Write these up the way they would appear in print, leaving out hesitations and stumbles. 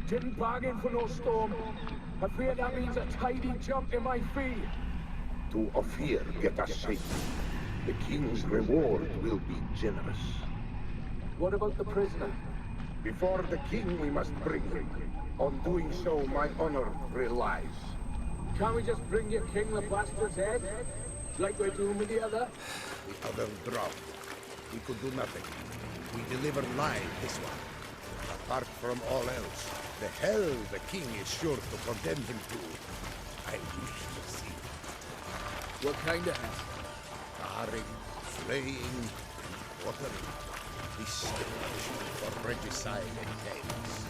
Didn't bargain for no storm. I fear that means a tidy jump in my fee. To Ophir get us safely. The king's reward will be generous. What about the prisoner? Before the king we must bring him. On doing so, my honor relies. Can't we just bring your king the bastard's head? Like we're doing with the other? The other dropped. We could do nothing. We deliver live this one. Apart from all else, the hell the king is sure to condemn him to. I wish to see. What kind of hell? Tarring, flaying, and quartering. This for regicide entails.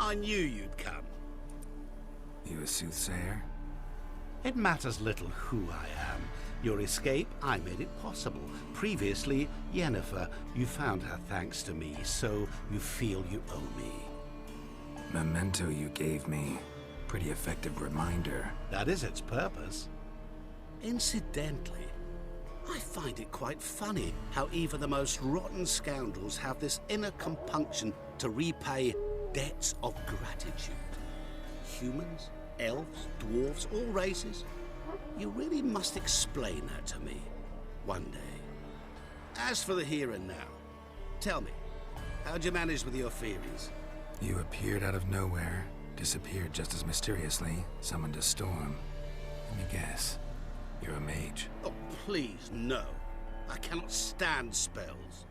I knew you'd come. You a soothsayer? It matters little who I am. Your escape, I made it possible. Previously, Yennefer, you found her thanks to me, so you feel you owe me. Memento you gave me. Pretty effective reminder. That is its purpose. Incidentally, I find it quite funny how even the most rotten scoundrels have this inner compunction to repay debts of gratitude. Humans, elves, dwarves, all races. You really must explain that to me one day. As for the here and now, tell me, how'd you manage with your theories? You appeared out of nowhere, disappeared just as mysteriously, summoned a storm. Let me guess, you're a mage. Oh, please, no. I cannot stand spells.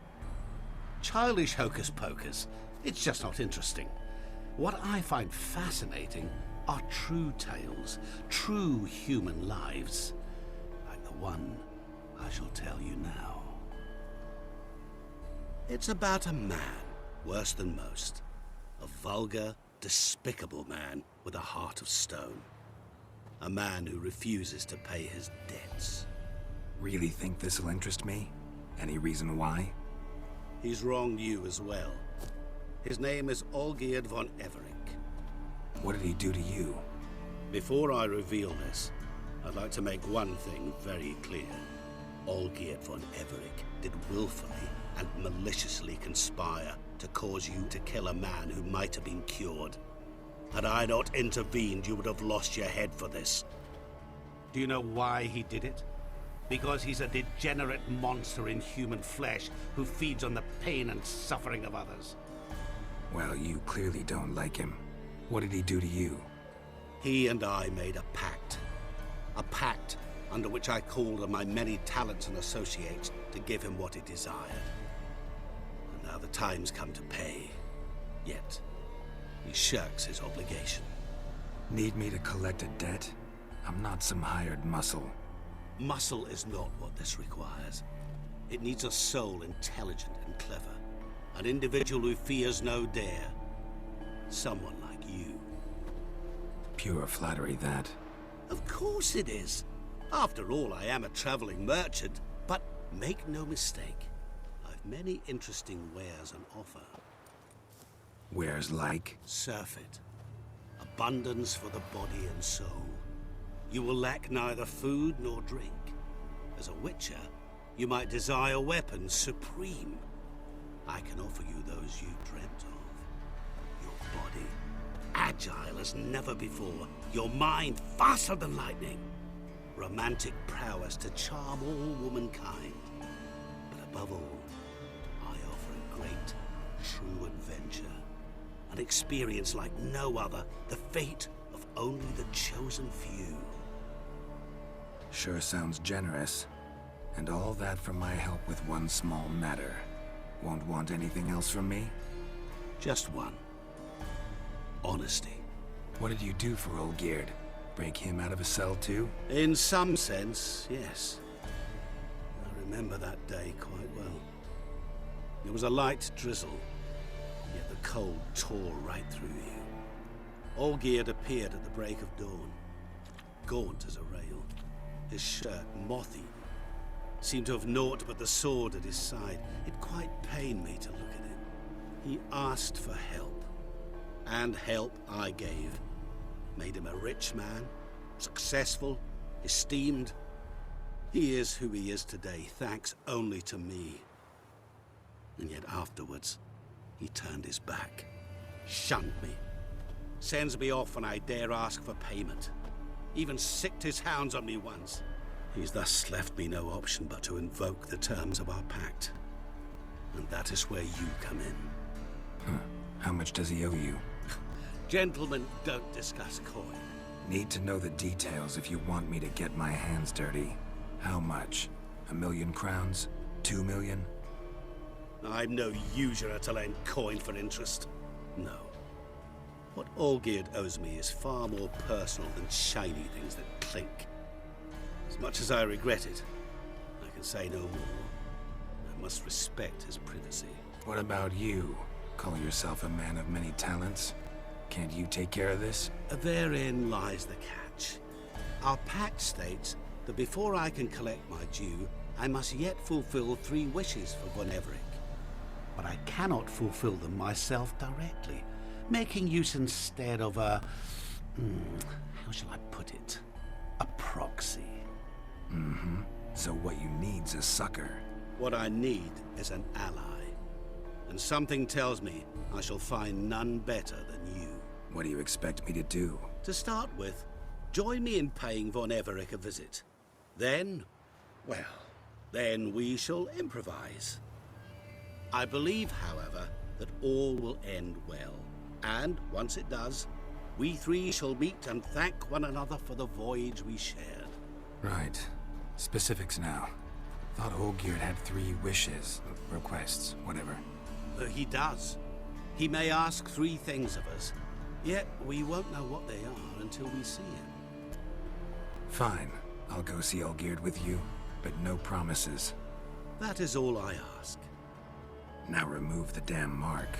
Childish hocus pocus. It's just not interesting. What I find fascinating are true tales, true human lives, like the one I shall tell you now. It's about a man, worse than most. A vulgar, despicable man with a heart of stone. A man who refuses to pay his debts. Really think this'll interest me? Any reason why? He's wronged you as well. His name is Olgierd von Everec. What did he do to you? Before I reveal this, I'd like to make one thing very clear. Olgierd von Everec did willfully and maliciously conspire to cause you to kill a man who might have been cured. Had I not intervened, you would have lost your head for this. Do you know why he did it? Because he's a degenerate monster in human flesh who feeds on the pain and suffering of others. Well, you clearly don't like him. What did he do to you? He and I made a pact. A pact under which I called on my many talents and associates to give him what he desired. And now the time's come to pay. Yet, he shirks his obligation. Need me to collect a debt? I'm not some hired muscle. Muscle is not what this requires. It needs a soul intelligent and clever. An individual who fears no dare. Someone like you. Pure flattery, that. Of course it is. After all, I am a traveling merchant. But make no mistake, I've many interesting wares on offer. Wares like? Surfeit. Abundance for the body and soul. You will lack neither food nor drink. As a witcher, you might desire weapons supreme. I can offer you those you dreamt of. Your body, agile as never before. Your mind faster than lightning. Romantic prowess to charm all womankind. But above all, I offer a great, true adventure. An experience like no other, the fate of only the chosen few. Sure sounds generous. And all that for my help with one small matter. Won't want anything else from me? Just one. Honesty. What did you do for Olgierd? Break him out of a cell too? In some sense, yes. I remember that day quite well. It was a light drizzle, yet the cold tore right through you. Olgierd appeared at the break of dawn, gaunt as a rail, his shirt moth-eaten. Seemed to have naught but the sword at his side. It quite pained me to look at him. He asked for help, and help I gave. Made him a rich man, successful, esteemed. He is who he is today, thanks only to me. And yet afterwards, he turned his back, shunned me, sends me off when I dare ask for payment. Even sicked his hounds on me once. He's thus left me no option but to invoke the terms of our pact. And that is where you come in. Huh. How much does he owe you? Gentlemen don't discuss coin. Need to know the details if you want me to get my hands dirty. How much? 1,000,000 crowns? 2 million? I'm no usurer to lend coin for interest. No. What Olgierd owes me is far more personal than shiny things that clink. As much as I regret it, I can say no more. I must respect his privacy. What about you? Call yourself a man of many talents? Can't you take care of this? Therein lies the catch. Our pact states that before I can collect my due, I must yet fulfill 3 wishes for Von Everec. But I cannot fulfill them myself directly, making use instead of a... how shall I put it? A proxy. Mm-hmm. So what you need's a sucker. What I need is an ally. And something tells me I shall find none better than you. What do you expect me to do? To start with, join me in paying Von Everec a visit. Then, well, then we shall improvise. I believe, however, that all will end well. And once it does, we 3 shall meet and thank one another for the voyage we shared. Right. Specifics now. Thought Olgierd had 3 wishes, requests, whatever. He does. He may ask 3 things of us, yet we won't know what they are until we see him. Fine. I'll go see Olgierd with you, but no promises. That is all I ask. Now remove the damn mark.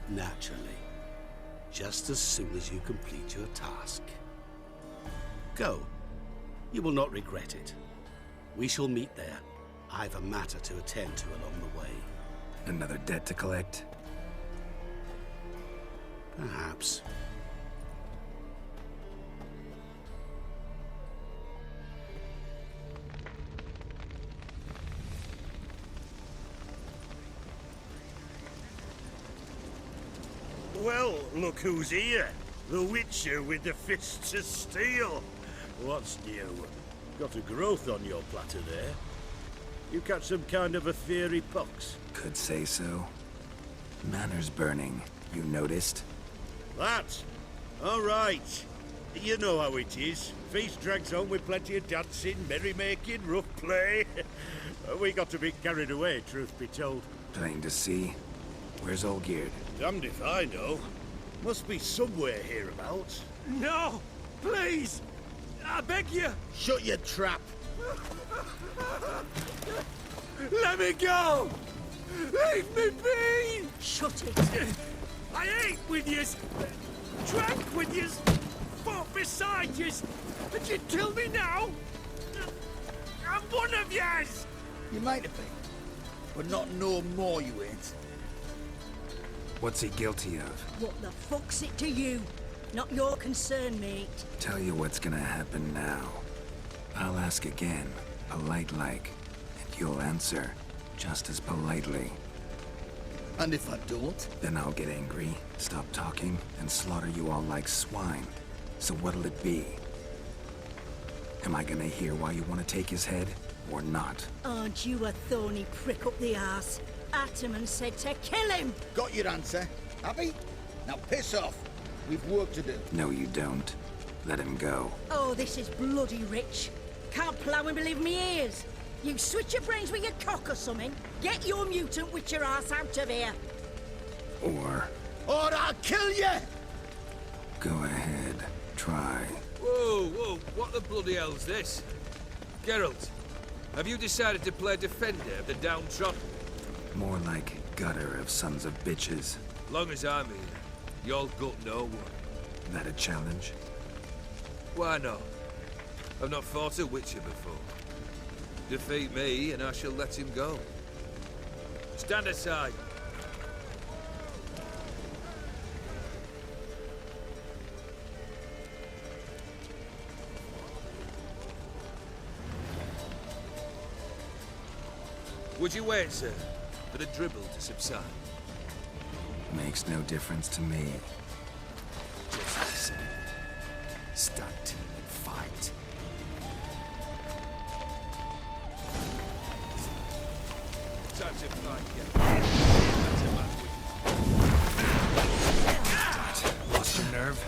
Naturally. Just as soon as you complete your task. Go. You will not regret it. We shall meet there. I've a matter to attend to along the way. Another debt to collect? Perhaps. Well, look who's here. The Witcher with the fists of steel. What's new? Got a growth on your platter there. You catch some kind of a fiery pox? Could say so. Manor's burning. You noticed? That? All right. You know how it is. Feast drags on with plenty of dancing, merrymaking, rough play. We got a bit carried away, truth be told. Plain to see. Where's Olgierd? Damned if I know. Must be somewhere hereabouts. No! Please! I beg you! Shut your trap! Let me go! Leave me be! Shut it! I ate with yous, drank with yous, fought beside yous, and you kill me now? I'm one of yous! You might have been, but not no more you ain't. What's he guilty of? What the fuck's it to you? Not your concern, mate. Tell you what's gonna happen now. I'll ask again, polite-like, and you'll answer just as politely. And if I don't? Then I'll get angry, stop talking, and slaughter you all like swine. So what'll it be? Am I gonna hear why you want to take his head, or not? Aren't you a thorny prick up the arse? Ataman said to kill him! Got your answer. Happy? Now piss off. We've work to do. No, you don't. Let him go. Oh, this is bloody rich. Can't plough and believe me ears. You switch your brains with your cock or something. Get your mutant witcher ass out of here. Or I'll kill you! go ahead, try. Whoa, what the bloody hell's this? Geralt, have you decided to play defender of the downtrodden? More like gutter of sons of bitches. Long as I'm here, you'll gut no one. That a challenge? Why not? I've not fought a witcher before. Defeat me and I shall let him go. Stand aside. Would you wait, sir, for the dribble to subside? Makes no difference to me. Just listen. Stunt. Fight. Time to fight, yeah. That's a man with Lost your nerve?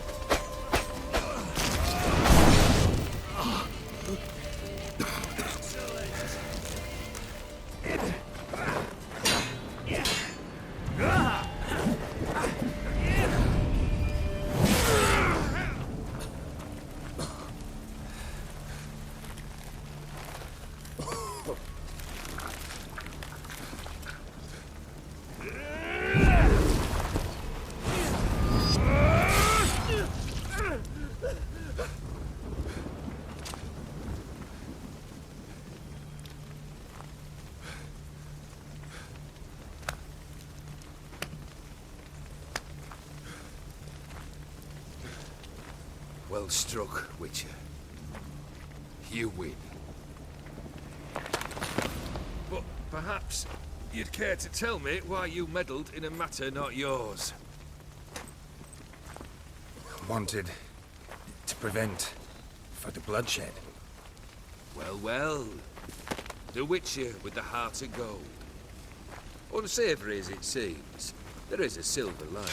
Well struck, Witcher. You win. But perhaps you'd care to tell me why you meddled in a matter not yours. Wanted to prevent for the bloodshed. Well. The Witcher with the heart of gold. Unsavory as it seems, there is a silver lining.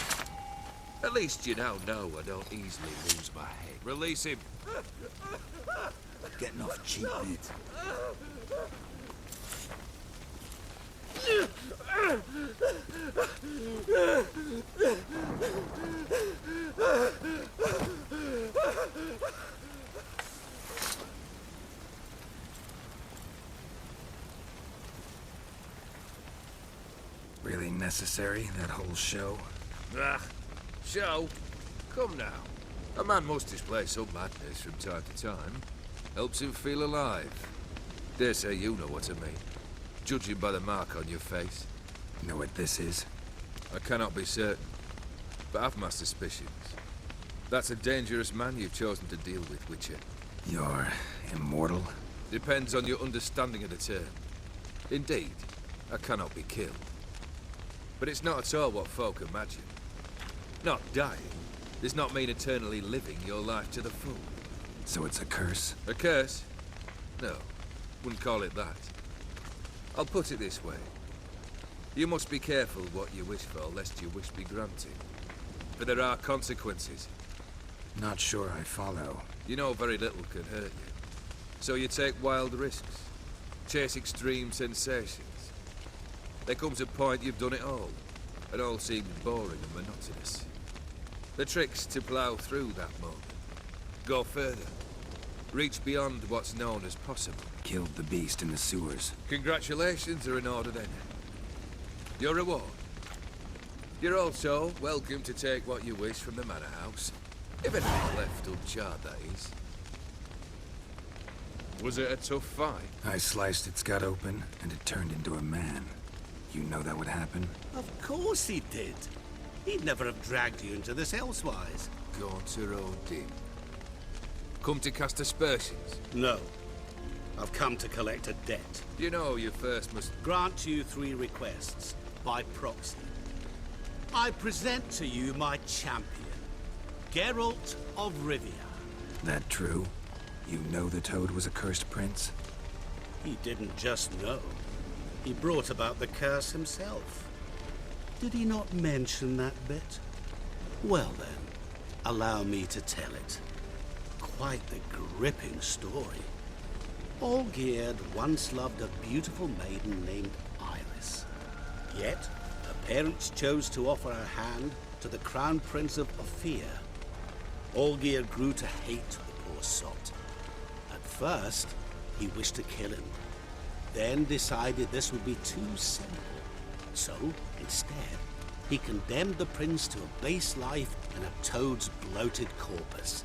At least you now know I don't easily lose my head. Release him. Getting off cheap, mate. Really necessary, that whole show? Ah, show? Come now. A man must display some madness from time to time. Helps him feel alive. Dare say you know what I mean. Judging by the mark on your face. Know what this is? I cannot be certain, but I've my suspicions. That's a dangerous man you've chosen to deal with, Witcher. You're immortal? Depends on your understanding of the term. Indeed, I cannot be killed. But it's not at all what folk imagine. Not dying does not mean eternally living your life to the full. So it's a curse? A curse? No, wouldn't call it that. I'll put it this way. You must be careful what you wish for, lest your wish be granted. For there are consequences. Not sure I follow. You know very little can hurt you. So you take wild risks. Chase extreme sensations. There comes a point you've done it all. It all seems boring and monotonous. The trick's to plough through that moment. Go further. Reach beyond what's known as possible. Killed the beast in the sewers. Congratulations are in order then. Your reward. You're also welcome to take what you wish from the manor house. If anything's left uncharred, that is. Was it a tough fight? I sliced its gut open, and it turned into a man. You know that would happen? Of course he did. He'd never have dragged you into this elsewise. Gaunter Odin. Come to cast aspersions? No. I've come to collect a debt. You know you first must... Grant you 3 requests, by proxy. I present to you my champion, Geralt of Rivia. That true? You know the Toad was a cursed prince? He didn't just know. He brought about the curse himself. Did he not mention that bit? Well then, allow me to tell it. Quite the gripping story. Olgierd once loved a beautiful maiden named Iris. Yet, her parents chose to offer her hand to the Crown Prince of Ophir. Olgierd grew to hate the poor sot. At first, he wished to kill him, then decided this would be too simple. So, instead, he condemned the prince to a base life in a toad's bloated corpus.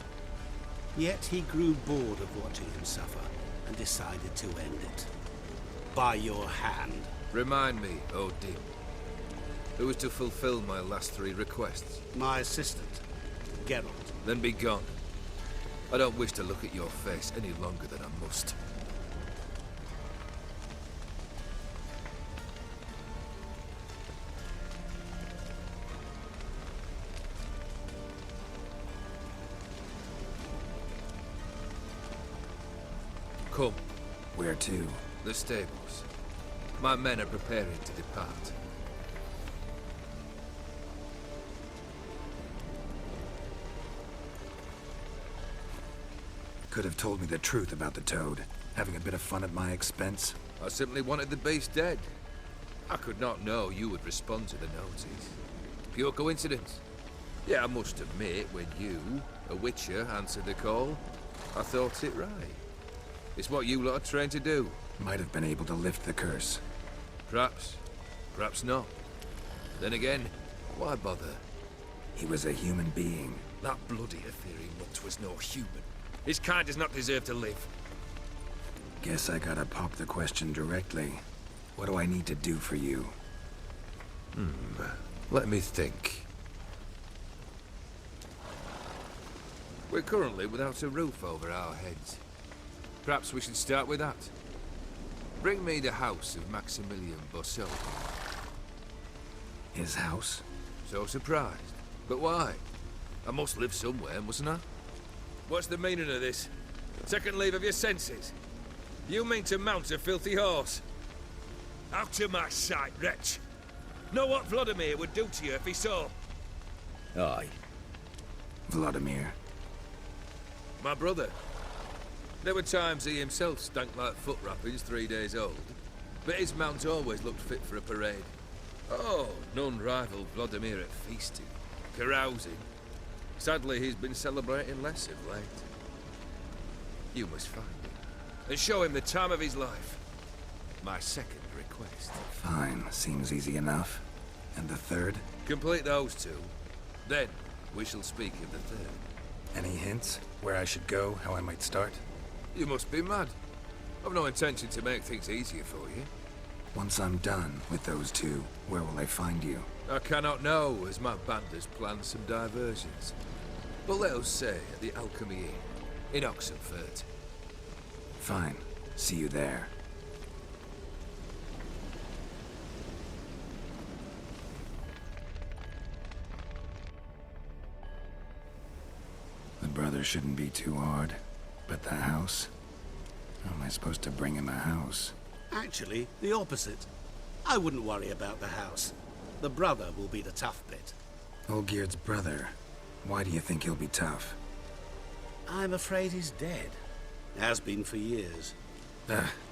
Yet he grew bored of watching him suffer and decided to end it. By your hand. Remind me, Odin. Who was to fulfill my last 3 requests? My assistant, Geralt. Then be gone. I don't wish to look at your face any longer than I must. Come. Where to? The stables. My men are preparing to depart. Could have told me the truth about the Toad, having a bit of fun at my expense. I simply wanted the beast dead. I could not know you would respond to the notice. Pure coincidence. Yeah, I must admit, when you, a witcher, answered the call, I thought it right. It's what you lot are trained to do. Might have been able to lift the curse. Perhaps. Perhaps not. Then again, why bother? He was a human being. That bloody Ethereal mutt was no human. His kind does not deserve to live. Guess I gotta pop the question directly. What do I need to do for you? Let me think. We're currently without a roof over our heads. Perhaps we should start with that. Bring me the house of Maximilian Bousseau. His house? So surprised. But why? I must live somewhere, mustn't I? What's the meaning of this? Second leave of your senses? You mean to mount a filthy horse? Out of my sight, wretch! Know what Vladimir would do to you if he saw? Aye. Vladimir. My brother. There were times he himself stank like foot wrappings 3 days old, but his mount always looked fit for a parade. Oh, none rivaled Vladimir at feasting, carousing. Sadly, he's been celebrating less of late. You must find him, and show him the time of his life. My second request. Fine, seems easy enough. And the third? Complete those 2, then we shall speak of the third. Any hints? Where I should go, how I might start? You must be mad. I've no intention to make things easier for you. Once I'm done with those 2, where will I find you? I cannot know, as my band has planned some diversions. But let us say at the Alchemy Inn, in Oxenfurt. Fine. See you there. The brother shouldn't be too hard. But the house? How am I supposed to bring him a house? Actually, the opposite. I wouldn't worry about the house. The brother will be the tough bit. Olgierd's brother. Why do you think he'll be tough? I'm afraid he's dead. Has been for years.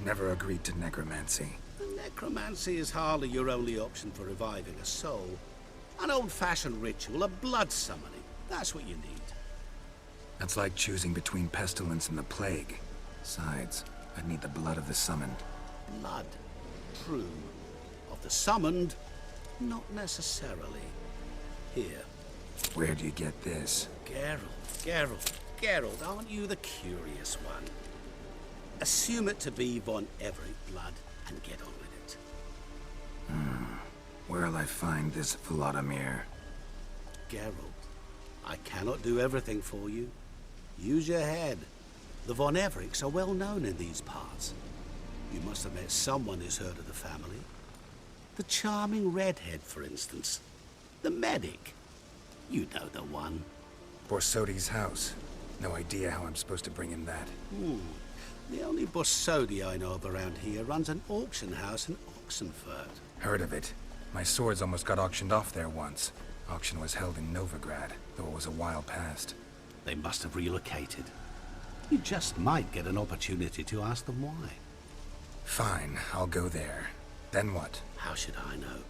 Never agreed to necromancy. Necromancy is hardly your only option for reviving a soul. An old-fashioned ritual, a blood summoning. That's what you need. That's like choosing between pestilence and the plague. Besides, I'd need the blood of the summoned. Blood. True. Of the summoned, not necessarily. Here. Where do you get this? Geralt, aren't you the curious one? Assume it to be von Everett blood and get on with it. Where'll I find this Vladimir? Geralt, I cannot do everything for you. Use your head. The von Evericks are well known in these parts. You must have met someone who's heard of the family. The charming redhead, for instance. The medic. You know the one. Borsodi's house. No idea how I'm supposed to bring him that. The only Borsodi I know of around here runs an auction house in Oxenfurt. Heard of it. My swords almost got auctioned off there once. Auction was held in Novigrad, though it was a while past. They must have relocated. You just might get an opportunity to ask them why. Fine, I'll go there. Then what? How should I know?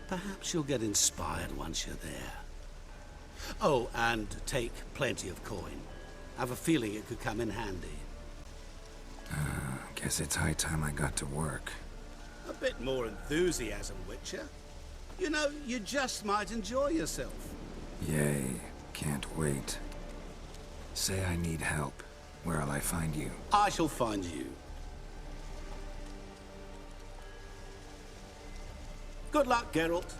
Perhaps you'll get inspired once you're there. Oh, and take plenty of coin. I have a feeling it could come in handy. Guess it's high time I got to work. A bit more enthusiasm, Witcher. You know, you just might enjoy yourself. Yay, can't wait. Say I need help. Where'll I find you? I shall find you. Good luck, Geralt.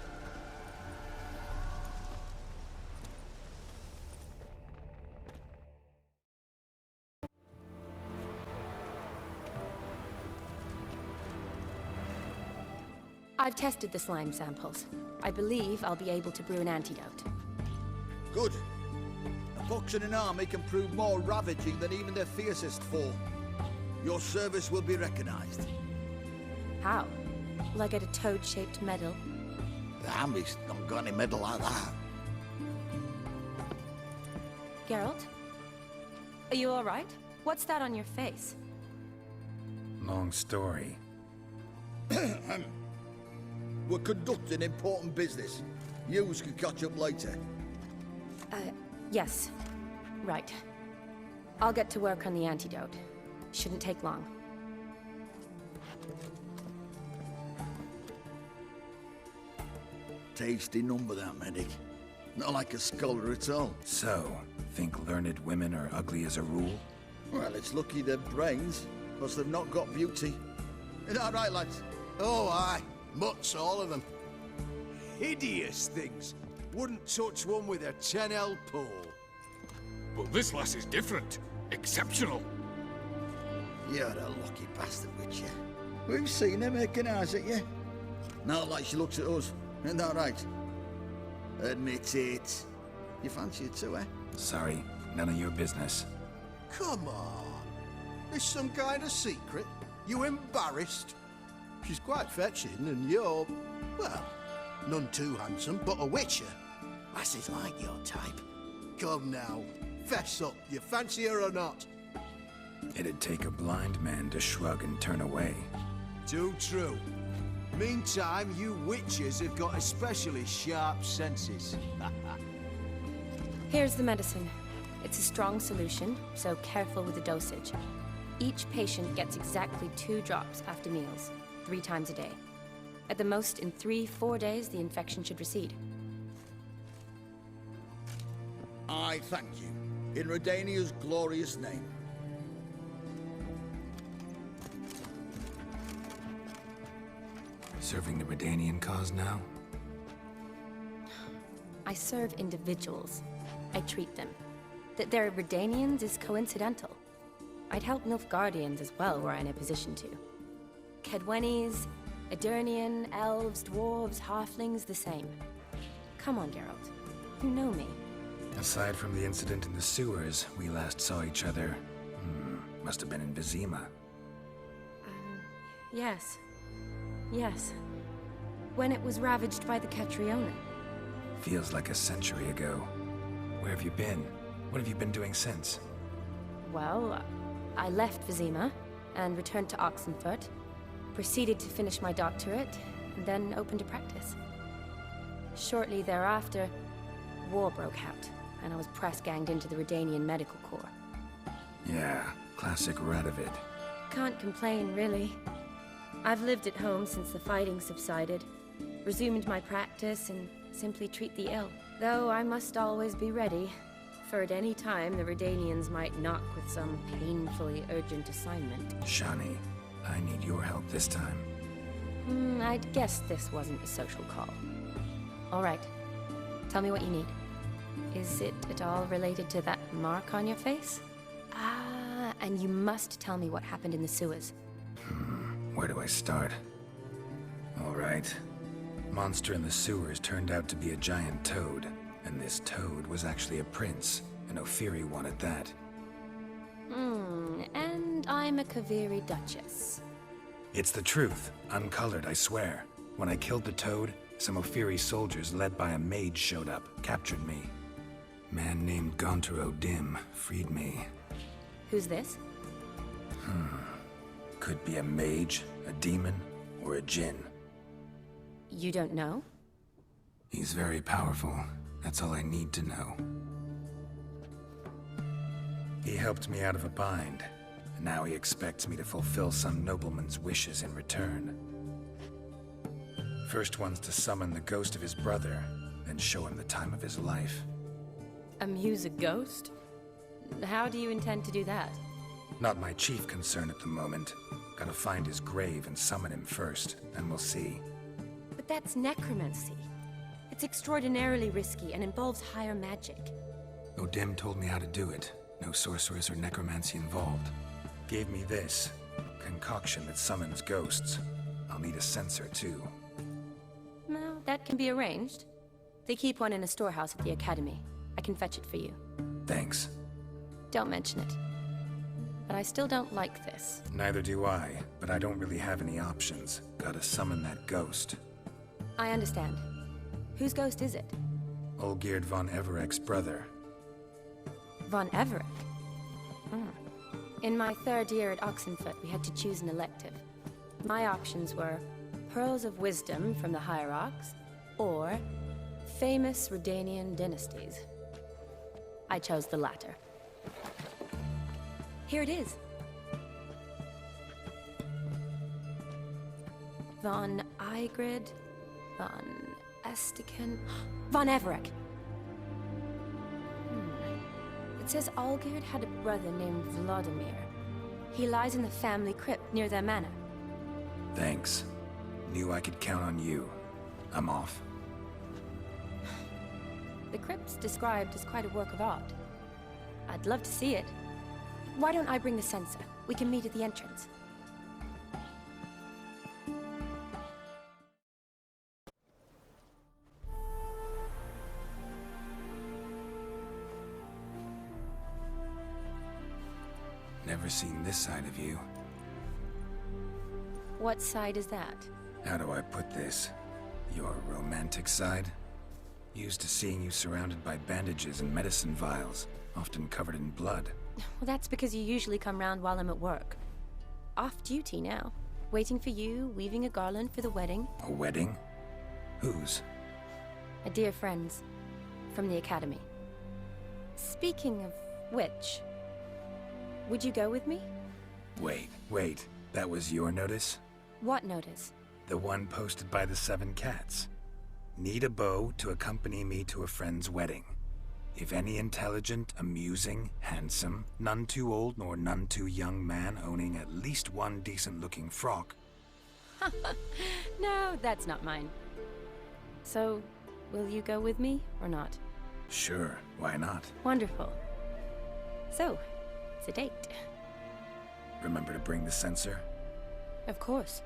I've tested the slime samples. I believe I'll be able to brew an antidote. Good. A fox in an army can prove more ravaging than even their fiercest foe. Your service will be recognized. How? Will I get a toad-shaped medal? The army's not got any medal like that. Geralt? Are you all right? What's that on your face? Long story. We're conducting important business. Yous can catch up later. Yes. Right. I'll get to work on the antidote. Shouldn't take long. Tasty number, that medic. Not like a scholar at all. So, think learned women are ugly as a rule? Well, it's lucky they've brains, because they've not got beauty. Is that right, lads? Oh, aye. Mutts, all of them. Hideous things. Wouldn't touch one with a 10L pole. But this lass is different. Exceptional. You're a lucky bastard, Witcher. We've seen her making eyes at you. Not like she looks at us. Isn't that right? Admit it. You fancy it too, eh? Sorry, none of your business. Come on. Is some kind of secret? You embarrassed? She's quite fetching, and you're, well, none too handsome, but a witcher. Lasses like your type. Come now, fess up, you fancy her or not? It'd take a blind man to shrug and turn away. Too true. Meantime, you witches have got especially sharp senses. Here's the medicine. It's a strong solution, so careful with the dosage. Each patient gets exactly 2 drops after meals, 3 times a day. At the most, in 3-4 days, the infection should recede. I thank you. In Redania's glorious name. Serving the Redanian cause now? I serve individuals. I treat them. That they're Redanians is coincidental. I'd help Nilfgaardians as well were I in a position to. Kedwenis, Edirnian, elves, dwarves, halflings, the same. Come on, Geralt. You know me. Aside from the incident in the sewers, we last saw each other. Must have been in Vizima. Yes. Yes. When it was ravaged by the Catriona. Feels like a century ago. Where have you been? What have you been doing since? Well, I left Vizima and returned to Oxenfurt, proceeded to finish my doctorate, and then opened a practice. Shortly thereafter, war broke out, and I was press-ganged into the Redanian Medical Corps. Yeah, classic Radovid. Can't complain, really. I've lived at home since the fighting subsided, resumed my practice, and simply treat the ill. Though I must always be ready, for at any time the Redanians might knock with some painfully urgent assignment. Shani, I need your help this time. I'd guess this wasn't a social call. All right. Tell me what you need. Is it at all related to that mark on your face? Ah, and you must tell me what happened in the sewers. Where do I start? All right. Monster in the sewers turned out to be a giant toad, and this toad was actually a prince, and Ophiri wanted that. And I'm a Kaviri Duchess. It's the truth, uncolored, I swear. When I killed the toad, some Ophiri soldiers led by a mage showed up, captured me. Man named Gontaro Dim freed me. Who's this? Could be a mage, a demon, or a djinn. You don't know? He's very powerful. That's all I need to know. He helped me out of a bind, and now he expects me to fulfill some nobleman's wishes in return. First one's to summon the ghost of his brother, then show him the time of his life. Amuse a ghost? How do you intend to do that? Not my chief concern at the moment. Gotta find his grave and summon him first, and we'll see. But that's necromancy. It's extraordinarily risky and involves higher magic. Odim told me how to do it. No sorceress or necromancy involved. Gave me this concoction that summons ghosts. I'll need a censer too. Well, that can be arranged. They keep one in a storehouse at the academy. I can fetch it for you. Thanks. Don't mention it. But I still don't like this. Neither do I, but I don't really have any options. Gotta summon that ghost. I understand. Whose ghost is it? Olgierd von Everek's brother. Von Everett? In my third year at Oxenfoot, we had to choose an elective. My options were Pearls of Wisdom from the Hierarchs, or famous Redanian dynasties. I chose the latter. Here it is. Von Igrid, Von Estiken, Von Everek. It says Olgierd had a brother named Vladimir. He lies in the family crypt near their manor. Thanks. Knew I could count on you. I'm off. The crypt's described as quite a work of art. I'd love to see it. Why don't I bring the censer? We can meet at the entrance. Never seen this side of you. What side is that? How do I put this? Your romantic side? Used to seeing you surrounded by bandages and medicine vials, often covered in blood. Well, that's because you usually come round while I'm at work. Off duty now. Waiting for you, weaving a garland for the wedding. A wedding? Whose? A dear friend's. From the academy. Speaking of which, would you go with me? Wait. That was your notice? What notice? The one posted by the 7 cats. Need a beau to accompany me to a friend's wedding. If any intelligent, amusing, handsome, none too old nor none too young man owning at least one decent-looking frock. No, that's not mine. So, will you go with me or not? Sure, why not? Wonderful. So, it's a date. Remember to bring the censer? Of course.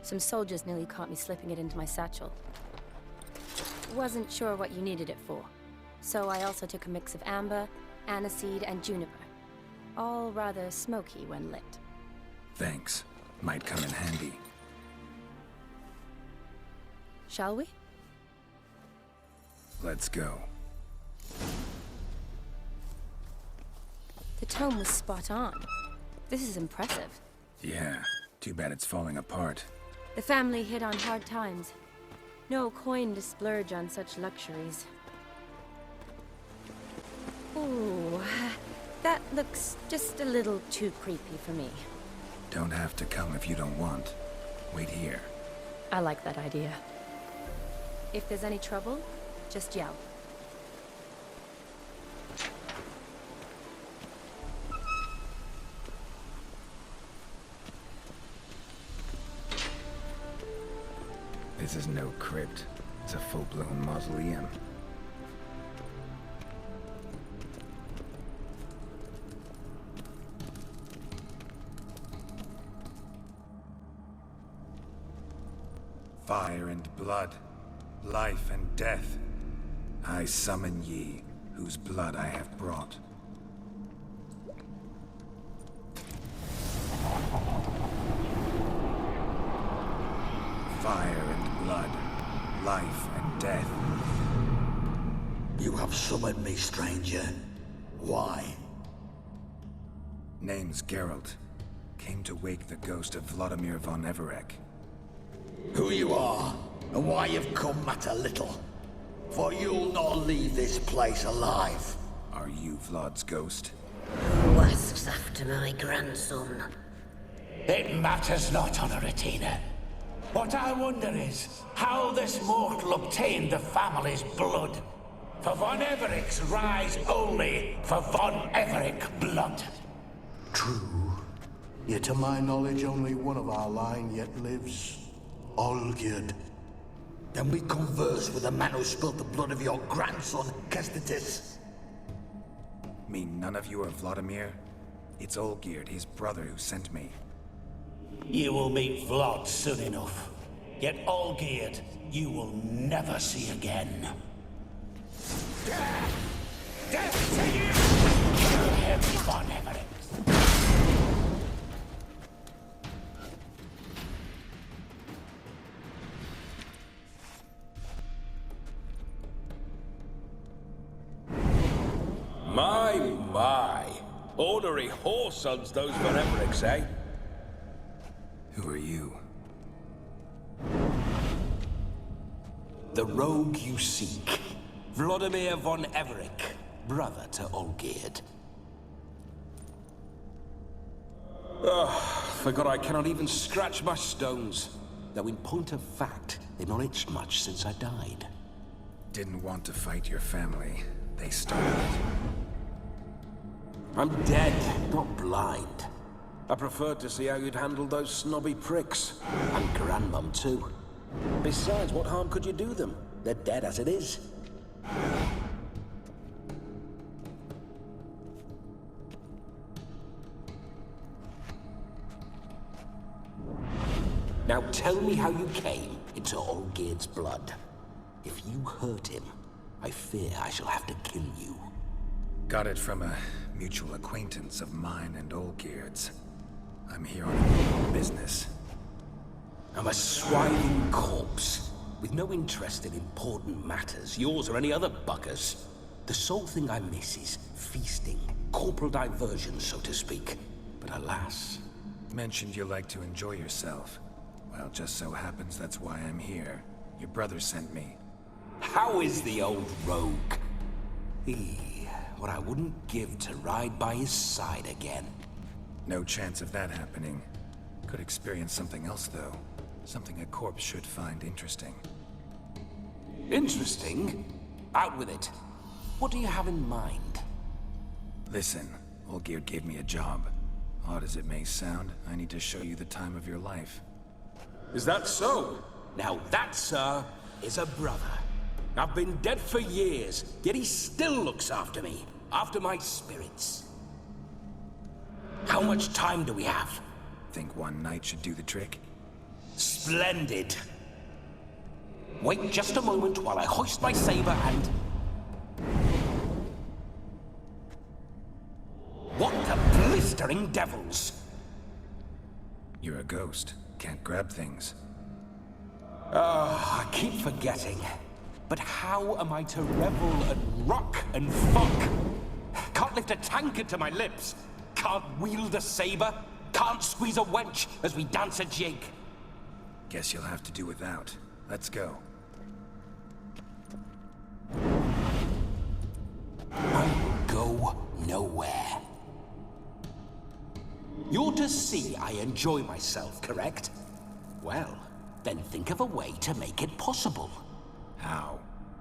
Some soldiers nearly caught me slipping it into my satchel. Wasn't sure what you needed it for. So I also took a mix of amber, aniseed, and juniper. All rather smoky when lit. Thanks. Might come in handy. Shall we? Let's go. The tome was spot on. This is impressive. Yeah, too bad it's falling apart. The family hit on hard times. No coin to splurge on such luxuries. Ooh, that looks just a little too creepy for me. Don't have to come if you don't want. Wait here. I like that idea. If there's any trouble, just yell. This is no crypt. It's a full-blown mausoleum. Fire and blood. life and death. I summon ye, whose blood I have brought. Fire and blood, life and death. You have summoned me, stranger. Why? Name's Geralt. Came to wake the ghost of Vladimir von Everec. Who you are, and why you've come matter little. For you'll not leave this place alive. Are you Vlad's ghost? Who asks after my grandson? It matters not, Honoratina. What I wonder is how this mortal obtained the family's blood. For von Everic's rise only for von Everec blood. True. Yet to my knowledge, only one of our line yet lives. Olgierd. Then we converse with the man who spilled the blood of your grandson, Kestitis. Mean none of you are Vladimir? It's Olgierd, his brother, who sent me. You will meet Vlad soon enough. Yet Olgierd, you will never see again. Death to you! Kill him, von Everec. My. Ornery whoresons those von Everecs, eh? Who are you? The rogue you seek. Vladimir von Everec, brother to Olgierd. Forgot I cannot even scratch my stones. Though in point of fact, they've not itched much since I died. Didn't want to fight your family. They started it. I'm dead, not blind. I preferred to see how you'd handle those snobby pricks. And Grandmum, too. Besides, what harm could you do them? They're dead as it is. Now tell me how you came into Olgierd's blood. If you hurt him, I fear I shall have to kill you. Got it from a mutual acquaintance of mine and Olgierd's. I'm here on business. I'm a swiving corpse, with no interest in important matters, yours or any other buggers. The sole thing I miss is feasting, corporal diversion, so to speak. But alas... Mentioned you like to enjoy yourself. Well, just so happens that's why I'm here. Your brother sent me. How is the old rogue? What I wouldn't give to ride by his side again. No chance of that happening. Could experience something else, though. Something a corpse should find interesting. Interesting? Out with it. What do you have in mind? Listen, Olgierd gave me a job. Odd as it may sound, I need to show you the time of your life. Is that so? Now that, sir, is a brother. I've been dead for years, yet he still looks after me. After my spirits. How much time do we have? Think one night should do the trick? Splendid. Wait just a moment while I hoist my saber and... What the blistering devils? You're a ghost. Can't grab things. I keep forgetting. But how am I to revel and rock and fuck? Can't lift a tankard to my lips. Can't wield a saber. Can't squeeze a wench as we dance a jig. Guess you'll have to do without. Let's go. I will go nowhere. You're to see I enjoy myself, correct? Well, then think of a way to make it possible. How?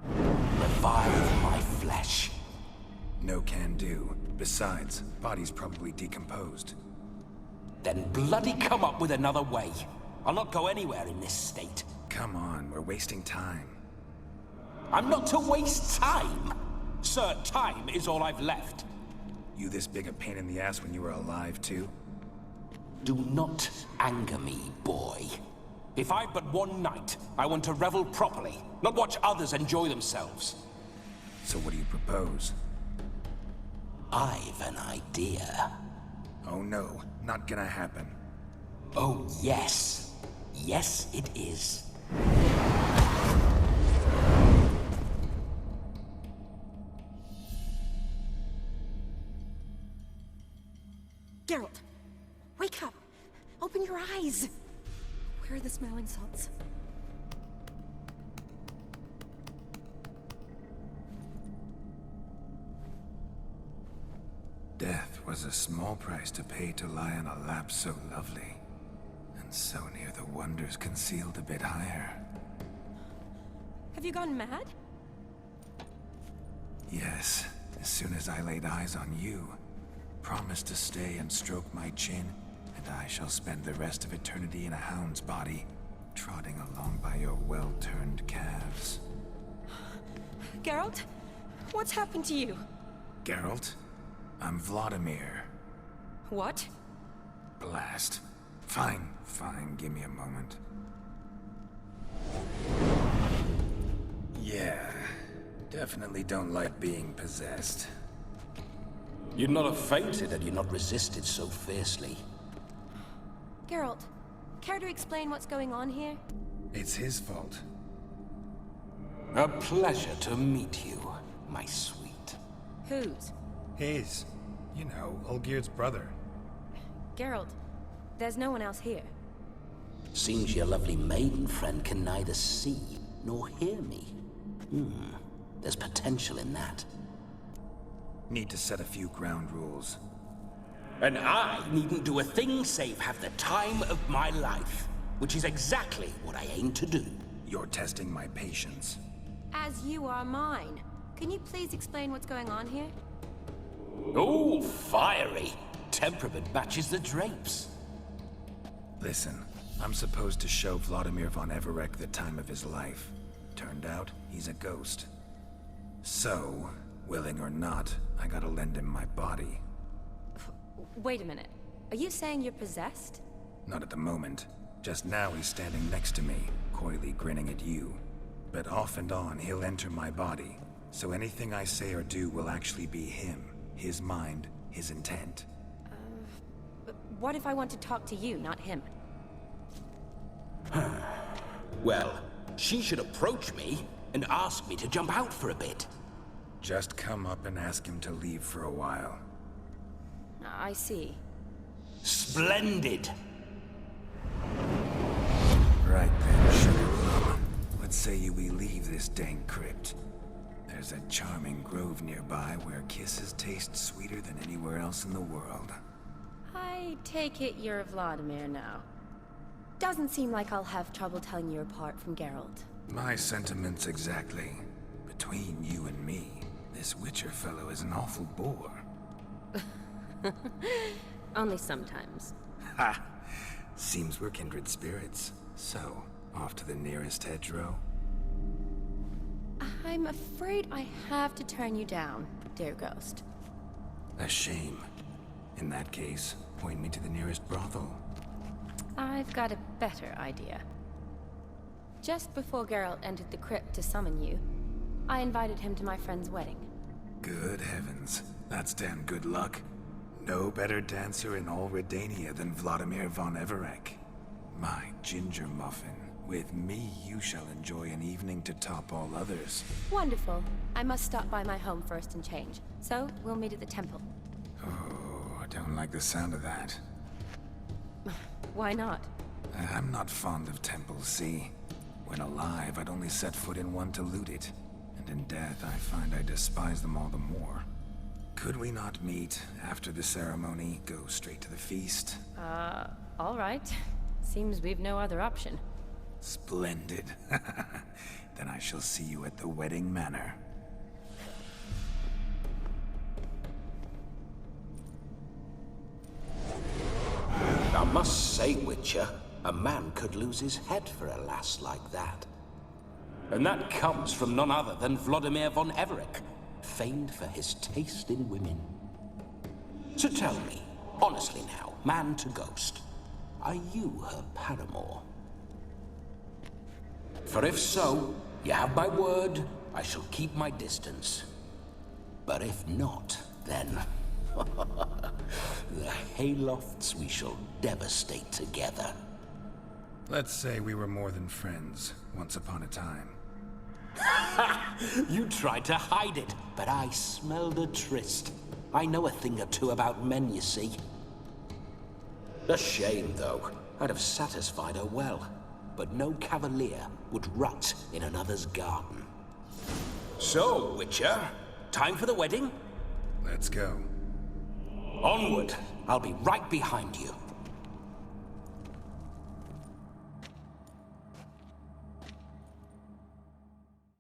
Revive my flesh. No can do. Besides, body's probably decomposed. Then bloody come up with another way. I'll not go anywhere in this state. Come on, we're wasting time. I'm not to waste time. Sir, time is all I've left. You this big a pain in the ass when you were alive, too? Do not anger me, boy. If I've but one night, I want to revel properly, not watch others enjoy themselves. So what do you propose? I've an idea. Oh no, not gonna happen. Oh, yes. Yes, it is. Geralt, wake up! Open your eyes! Where are the smelling salts? Death was a small price to pay to lie on a lap so lovely, and so near the wonders concealed a bit higher. Have you gone mad? Yes, as soon as I laid eyes on you, promised to stay and stroke my chin, and I shall spend the rest of eternity in a hound's body, trotting along by your well-turned calves. Geralt? What's happened to you? Geralt? I'm Vladimir. What? Blast. Fine, give me a moment. Yeah, definitely don't like being possessed. You'd not have fainted had you not resisted so fiercely. Geralt, care to explain what's going on here? It's his fault. A pleasure to meet you, my sweet. Whose? His. You know, Olgir's brother. Geralt, there's no one else here. Seems your lovely maiden friend can neither see nor hear me. There's potential in that. Need to set a few ground rules. And I needn't do a thing save have the time of my life, which is exactly what I aim to do. You're testing my patience. As you are mine. Can you please explain what's going on here? Oh, fiery. Temperament matches the drapes. Listen, I'm supposed to show Vladimir von Everec the time of his life. Turned out, he's a ghost. So, willing or not, I gotta lend him my body. Wait a minute. Are you saying you're possessed? Not at the moment. Just now he's standing next to me, coyly grinning at you. But off and on, he'll enter my body. So anything I say or do will actually be him. His mind, his intent. What if I want to talk to you, not him? Well, she should approach me and ask me to jump out for a bit. Just come up and ask him to leave for a while. I see. Splendid! Right then, Sugar Plum. Let's say we leave this dank crypt. There's a charming grove nearby where kisses taste sweeter than anywhere else in the world. I take it you're Vladimir now. Doesn't seem like I'll have trouble telling you apart from Geralt. My sentiments exactly. Between you and me, this Witcher fellow is an awful bore. Only sometimes. Ha! Seems we're kindred spirits. So, off to the nearest hedgerow? I'm afraid I have to turn you down, dear ghost. A shame. In that case, point me to the nearest brothel. I've got a better idea. Just before Geralt entered the crypt to summon you, I invited him to my friend's wedding. Good heavens. That's damn good luck. No better dancer in all Redania than Vladimir von Everec. My ginger muffin. With me, you shall enjoy an evening to top all others. Wonderful. I must stop by my home first and change. So, we'll meet at the temple. Oh, I don't like the sound of that. Why not? I'm not fond of temples, see? When alive, I'd only set foot in one to loot it. And in death, I find I despise them all the more. Could we not meet after the ceremony, go straight to the feast? All right. Seems we've no other option. Splendid. Then I shall see you at the wedding manor. I must say, Witcher, a man could lose his head for a lass like that. And that comes from none other than Vladimir von Everec, famed for his taste in women. So tell me, honestly now, man to ghost, are you her paramour? For if so, you have my word, I shall keep my distance. But if not, then... the haylofts we shall devastate together. Let's say we were more than friends, once upon a time. You tried to hide it, but I smelled a tryst. I know a thing or two about men, you see. A shame, though. I'd have satisfied her well. But no cavalier would rot in another's garden. So, Witcher, time for the wedding? Let's go. Onward! I'll be right behind you.